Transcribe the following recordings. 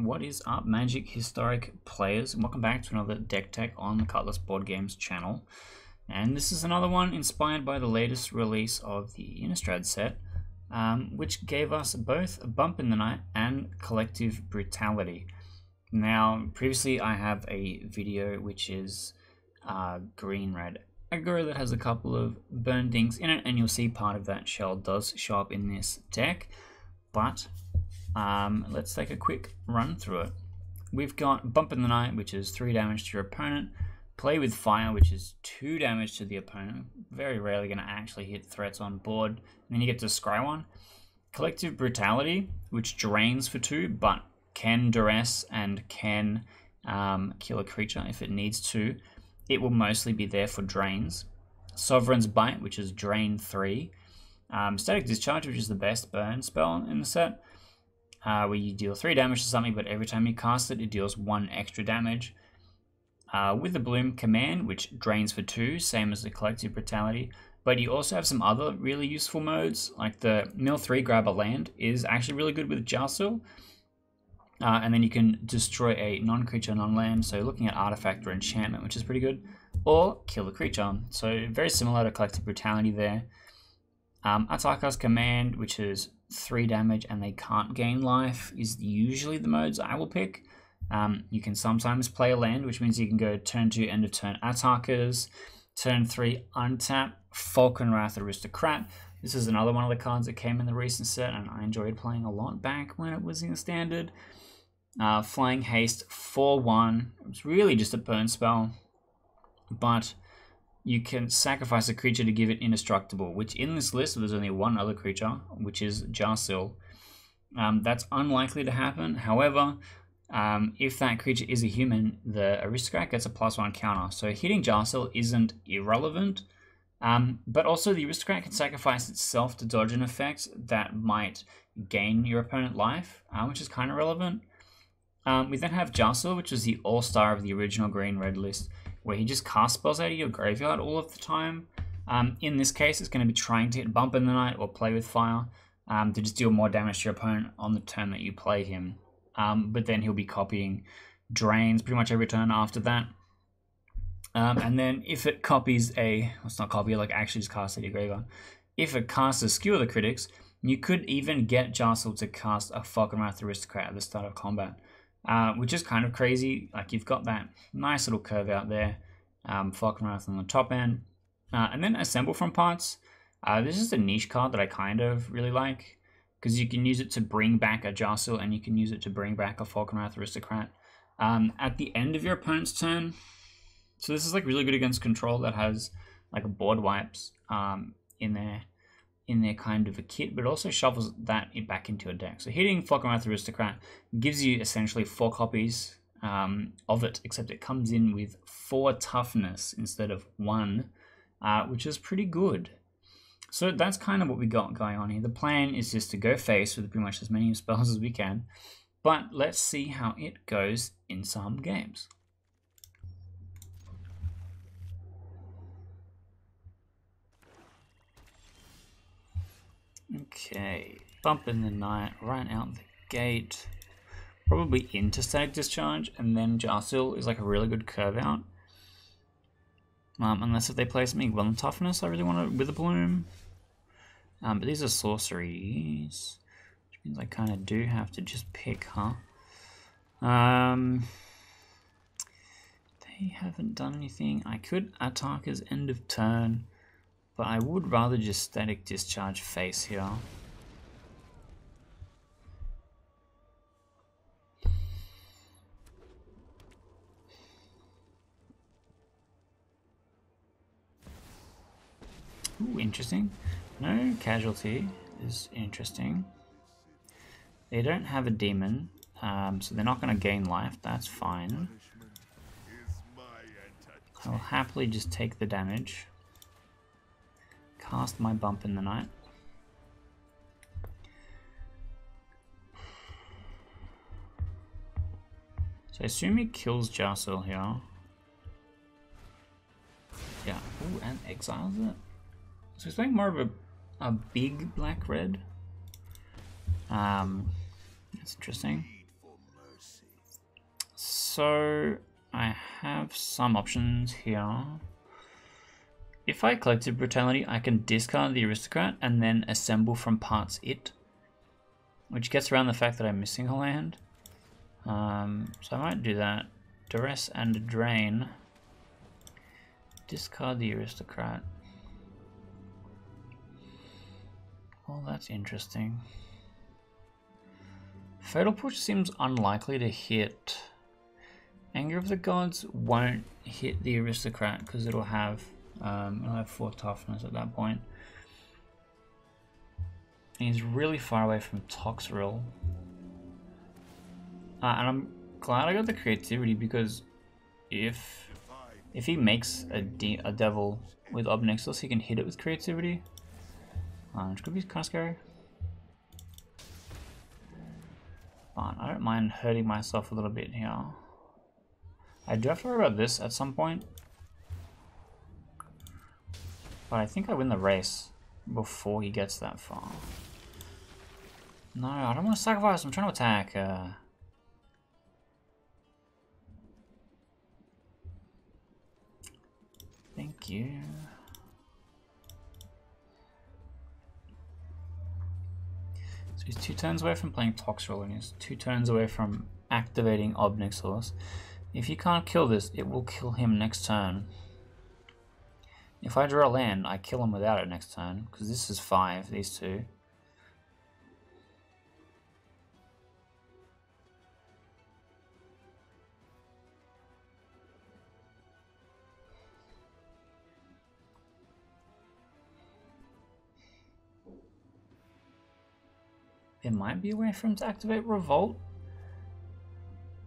What is up, Magic Historic players? Welcome back to another deck tech on the Cutlass Board Games channel. And this is another one inspired by the latest release of the Innistrad set, which gave us both a Bump in the Night and Collective Brutality. Now, previously I have a video which is green-red aggro that has a couple of burn things in it, and you'll see part of that shell does show up in this deck. But let's take a quick run through it. We've got Bump in the Night, which is 3 damage to your opponent. Play with Fire, which is 2 damage to the opponent. Very rarely going to actually hit threats on board. And then you get to scry one. Collective Brutality, which drains for 2, but can duress and can kill a creature if it needs to. It will mostly be there for drains. Sovereign's Bite, which is drain 3. Static Discharge, which is the best burn spell in the set, where you deal 3 damage to something, but every time you cast it, it deals 1 extra damage. Witherbloom Command, which drains for 2, same as the Collective Brutality, but you also have some other really useful modes, like the Mill 3 Grab a Land is actually really good with Jarsyl, and then you can destroy a non-creature, non-land, so looking at Artifact or Enchantment, which is pretty good, or kill the creature, so very similar to Collective Brutality there. Atarka's Command, which is 3 damage and they can't gain life, is usually the modes I will pick. You can sometimes play a land, which means you can go turn 2, end of turn Atarkas, turn 3 untap Falkenrath Aristocrat. This is another one of the cards that came in the recent set, and I enjoyed playing a lot back when it was in the standard. Flying Haste 4/1. It's really just a burn spell, but you can sacrifice a creature to give it indestructible, which in this list there's only one other creature, which is Jarsyl. That's unlikely to happen. However, if that creature is a human, the Aristocrat gets a +1 counter. So hitting Jarsyl isn't irrelevant, but also the Aristocrat can sacrifice itself to dodge an effect that might gain your opponent life, which is kind of relevant. We then have Jarsyl, which is the all-star of the original green-red list, where he just casts spells out of your graveyard all of the time. In this case, it's going to be trying to hit Bump in the Night or Play with Fire to just deal more damage to your opponent on the turn that you play him. But then he'll be copying drains pretty much every turn after that. And then if it copies it's not copy, like actually just casts at your graveyard. If it casts a Skewer the Critics, you could even get Jarsyl to cast a Falkenrath Aristocrat at the start of combat. Which is kind of crazy. Like, you've got that nice little curve out there, Falkenrath on the top end, and then Assemble from Parts. This is a niche card that I kind of really like, because you can use it to bring back a Jarsyl and you can use it to bring back a Falkenrath Aristocrat at the end of your opponent's turn. So this is like really good against control that has like board wipes in their kind of a kit, but it also shovels that back into a deck. So hitting Falkenrath Aristocrat gives you essentially 4 copies of it, except it comes in with 4 toughness instead of 1, which is pretty good. So that's kind of what we got going on here. The plan is just to go face with pretty much as many spells as we can, but let's see how it goes in some games. Okay, Bump in the Night right out the gate, probably into Static Discharge, and then Jarsyl is like a really good curve out. Unless if they play something well in toughness, I really want to Witherbloom. But these are sorceries, which means I kind of do have to just pick, huh? They haven't done anything. I could Atarka's end of turn, but I would rather just Static Discharge face here. Ooh, interesting. No casualty is interesting. They don't have a demon, so they're not going to gain life. That's fine. I'll happily just take the damage. Cast my Bump in the Night. So I assume he kills Jarsyl here. Yeah. Ooh, and exiles it. So it's like more of a big black-red. That's interesting. so I have some options here. If I Collective Brutality, I can discard the Aristocrat and then assemble from parts it, which gets around the fact that I'm missing a land. So I might do that. Duress and Drain. Discard the Aristocrat. Well, that's interesting. Fatal Push seems unlikely to hit. Anger of the Gods won't hit the Aristocrat because it'll have 4 toughness at that point. And he's really far away from Toxrill. And I'm glad I got the creativity, because if he makes a devil with Ob Nixilis, he can hit it with creativity. Which could be kind of scary. But I don't mind hurting myself a little bit here. I do have to worry about this at some point. But I think I win the race before he gets that far. No, I don't want to sacrifice. I'm trying to attack. Thank you. So he's 2 turns away from playing Toxrill, and he's 2 turns away from activating Ob Nixilis. If you can't kill this, it will kill him next turn. If I draw a land, I kill him without it next turn, because this is 5, these 2. There might be a way for him to activate Revolt.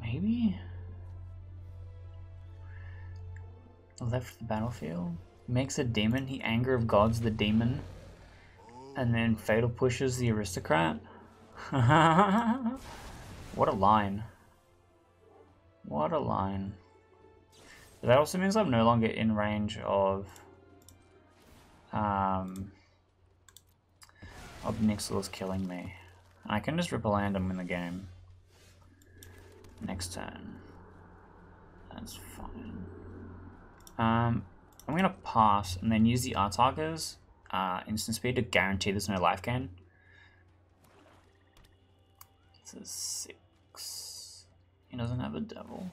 Maybe? Left the battlefield. Makes a demon. He Anger of Gods the demon. And then Fatal Pushes the Aristocrat. What a line. What a line. But that also means I'm no longer in range of Nixilis killing me. I can just rip a land and win the game. Next turn. That's fine. I'm gonna pass and then use the Atarka's instant speed to guarantee there's no life gain. It's a 6. He doesn't have a devil.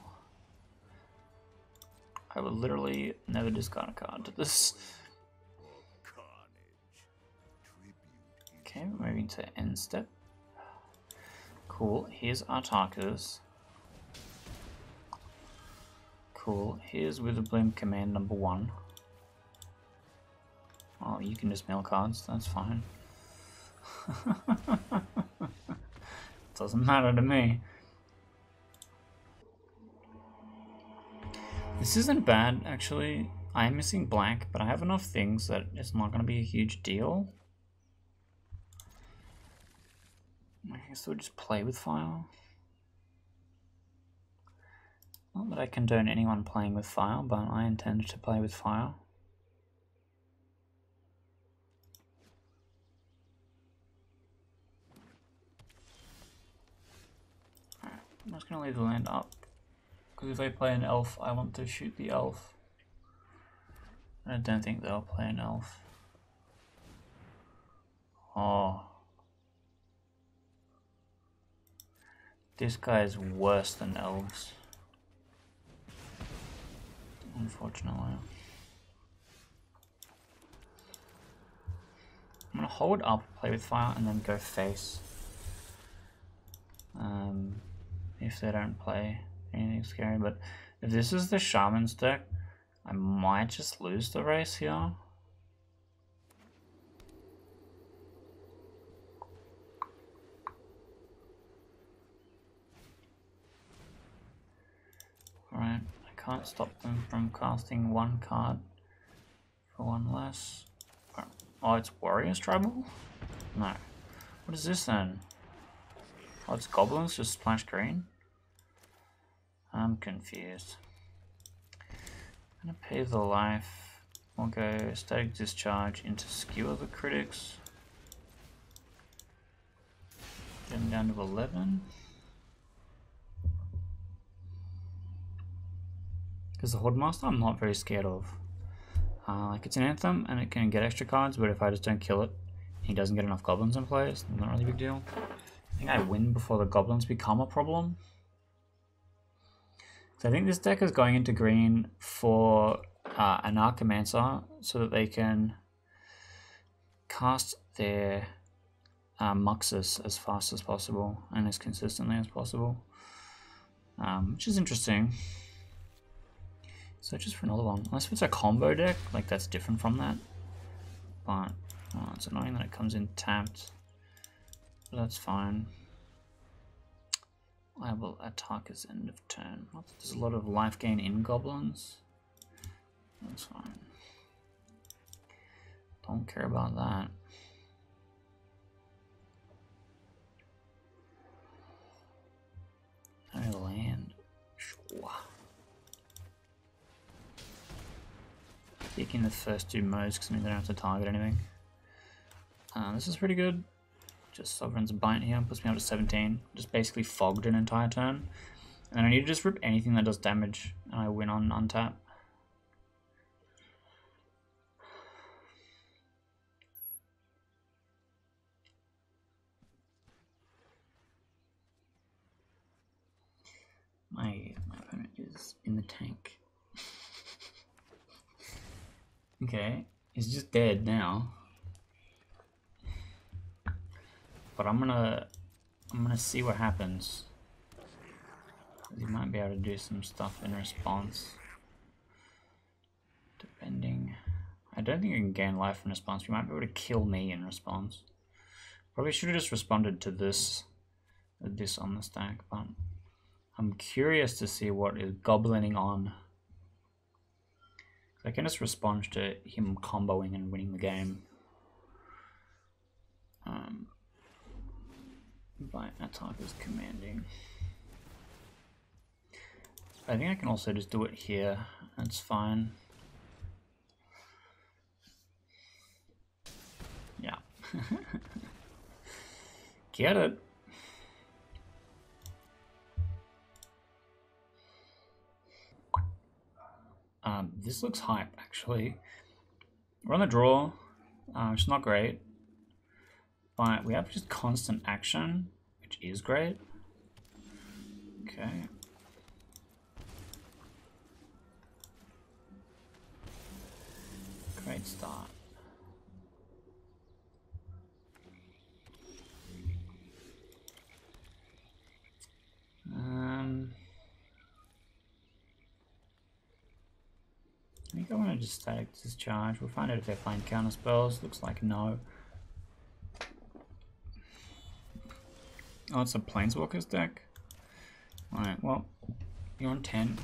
I would literally never discard a card to this. Okay, we're moving to end step. Cool, here's Atarka's. Cool, here's Witherbloom Command number 1. Oh, you can just mill cards, that's fine. Doesn't matter to me. This isn't bad, actually. I'm missing black, but I have enough things that it's not going to be a huge deal. I guess we'll just play with fire. Not that I condone anyone playing with fire, but I intend to play with fire. Alright, I'm just going to leave the land up. Because if they play an elf, I want to shoot the elf. I don't think they'll play an elf. Oh. This guy is worse than elves. Unfortunately. I'm gonna hold up, play with fire, and then go face. If they don't play anything scary, but if this is the Shaman's deck, I might just lose the race here. Alright, I can't stop them from casting 1 card for 1 less. Oh, it's Warriors Tribal? No. What is this then? Oh, it's Goblins, just splash green? I'm confused. I'm gonna pay the life. We'll go Static Discharge into Skewer the Critics. Get them down to 11. Because the Hordemaster I'm not very scared of. Like, it's an Anthem and it can get extra cards, but if I just don't kill it, he doesn't get enough goblins in play, it's not really a big deal. I think I win before the goblins become a problem. So I think this deck is going into green for an Archimancer so that they can cast their Muxus as fast as possible and as consistently as possible, which is interesting. So just for another one, unless it's a combo deck, like that's different from that. But it's annoying that it comes in tapped, but that's fine. I will Atarka's end of turn. There's a lot of life gain in goblins. That's fine. Don't care about that. I land. Sure. Taking the first two modes because I mean they don't have to target anything. This is pretty good. Just Sovereign's Bite here, puts me up to 17. Just basically fogged an entire turn. And then I need to just rip anything that does damage, and I win on untap. My opponent is in the tank. Okay, he's just dead now. But I'm gonna see what happens. He might be able to do some stuff in response. Depending. I don't think you can gain life in response. You might be able to kill me in response. Probably should have just responded to this on the stack, but I'm curious to see what is goblining on. I can just respond to him comboing and winning the game. By Atarka's commanding. I think I can also just do it here. That's fine. Yeah. Get it. This looks hype, actually. We're on the draw, which is not great. But we have just constant action, which is great. Okay. Great start. I think I want to just Static Discharge. We'll find out if they're playing counter spells. Looks like no. Oh, it's a Planeswalkers deck? Alright, well, you're on 10.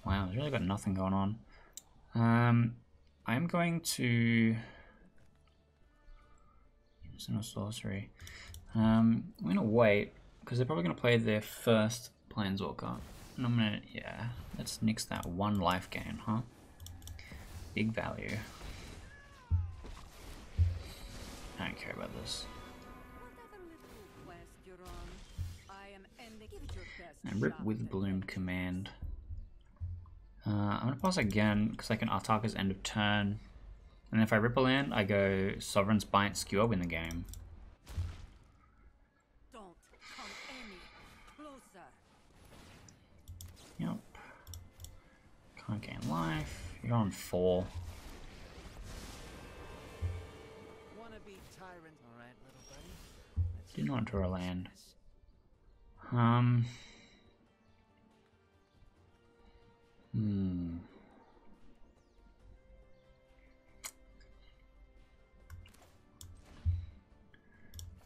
Wow, there's really got nothing going on. I'm going to use a sorcery. I'm going to wait, because they're probably going to play their first Planeswalker. And I'm going to, yeah, let's nix that one life gain, huh? Big value. I don't care about this. And rip Witherbloom Command. I'm going to pass again because I can Atarka's end of turn. And if I rip a land, I go Sovereign's Bite, Skewer, win the game. Don't come any closer. Yep. Can't gain life. You're on 4. Did not draw a land.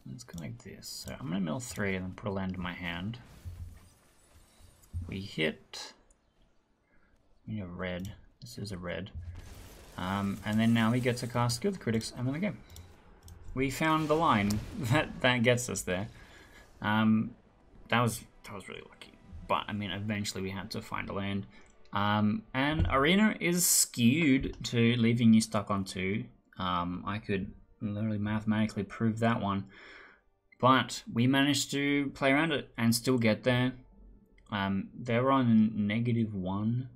Let's go like this. So I'm gonna mill 3 and then put a land in my hand. We hit. We need a red. This is a red. And then now we get to cast Skewer the Critics and win the game. We found the line that gets us there. That was really lucky. But I mean, eventually we had to find a land. And Arena is skewed to leaving you stuck on 2. I could literally mathematically prove that one. But we managed to play around it and still get there. They were on -1,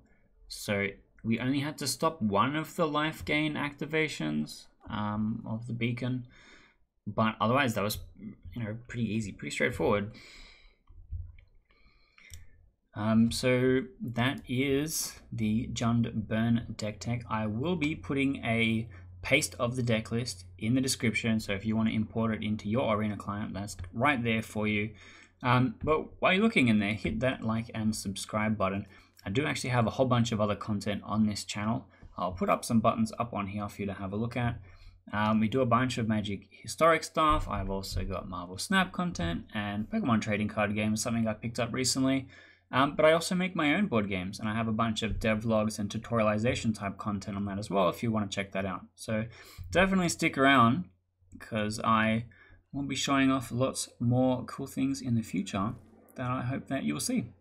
so we only had to stop one of the life gain activations of the beacon. But otherwise, that was, you know, pretty easy, pretty straightforward. So that is the Jund Burn deck tech. I will be putting a paste of the deck list in the description, so if you want to import it into your Arena client, that's right there for you. But while you're looking in there, hit that like and subscribe button. I do actually have a whole bunch of other content on this channel. I'll put up some buttons up on here for you to have a look at. We do a bunch of Magic historic stuff. I've also got Marvel Snap content and Pokemon trading card games, something I picked up recently. But I also make my own board games, and I have a bunch of devlogs and tutorialization type content on that as well if you want to check that out. So definitely stick around, because I will be showing off lots more cool things in the future that I hope that you'll see.